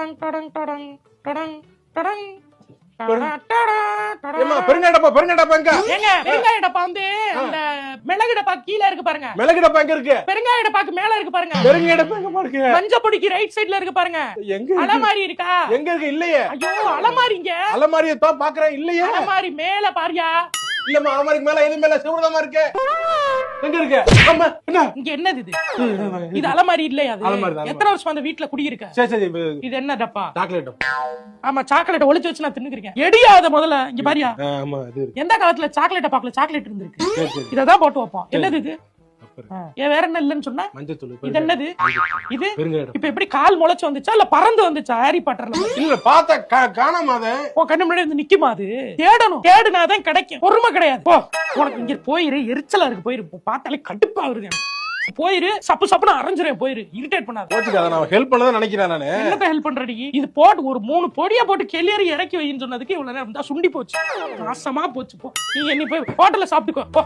டடங் டடங் டடங் டடங் டடங் பெருங்காய டப்பா வந்து அந்த மிளகு டப்பா கீழ இருக்கு பாருங்க. மிளகு டப்பா எங்க இருக்கு? பெருங்காய டப்பாக்கு மேல இருக்கு பாருங்க. பெருங்காய டப்பா எங்க இருக்கு? மஞ்சள் பொடிக்கு ரைட் சைடுல இருக்கு பாருங்க. எங்க அலமாரி இருக்கா? எங்க இருக்கு? இல்லையே. ஐயோ அலமாரிங்க. அலமாரியை தான் பாக்குறேன். இல்லையே. அலமாரி மேல பாரியா? இல்லம்மா, அலமாரிக்கு மேல எது மேல சிவரதமா இருக்கு. எங்க இருக்கு? அம்மா என்ன இங்க என்னது இது? இது அலமாரி இல்லையா? அது எத்தனை வருஷம் அந்த வீட்ல குடியிருக்க? சரி சரி. இது என்ன டப்பா? சாக்லேட் டப்பா. ஆமா, சாக்லேட் ஒளிச்சு வச்சு நான் தின்னுக்கிறேன். எடியாத முதல்ல இங்க பாரியா? ஆமா அது இருக்கு. எந்த காலத்துல சாக்லேட் டப்பாக்குள்ள சாக்லேட் இருந்திருக்கு? சரி சரி. இததான் போட்டு வைப்போம். என்னது இது? ஏன் வேற என்ன இல்லன்னு சொன்னா? மஞ்சத்தூள். இது என்னது? இது பெருங்காய டப்பா. இப்ப எப்படி கால் முளைச்சு வந்துச்சா இல்ல பறந்து வந்துச்சா? ஹாரி பாட்டர்ல இல்ல பார்த்தா காணாம அத. உன் கண்ணு முன்னாடி வந்து நிக்குமா? அது தேடணும். தேடுனாதான் கிடைக்கும். பொறுமை கிடையாது. போ, உனக்கு இங்க போயிரு. எரிச்சலா இருக்கு. போயிரு. பார்த்தாலே கடுப்பா வருது எனக்கு. போயிரு. சப்பு சப்புன்னு அரைஞ்சிரேன். போயிரு. இரிட்டேட் பண்ணாத. போச்சுக்காத. நான் ஹெல்ப் பண்ணதான் நினைக்கிறேன் நானு. என்னத்த ஹெல்ப் பண்றடி? இது போட்டு ஒரு 3 பொடியா போட்டு கெளியறி இறக்கி வைன்னு சொன்னதுக்கு இவ்வளவு நேரம் சுண்டி போச்சு. நாசமா போச்சு. போ, நீ என்ன போய் ஹோட்டல்ல சாப்பிட்டுக்கோ. போ.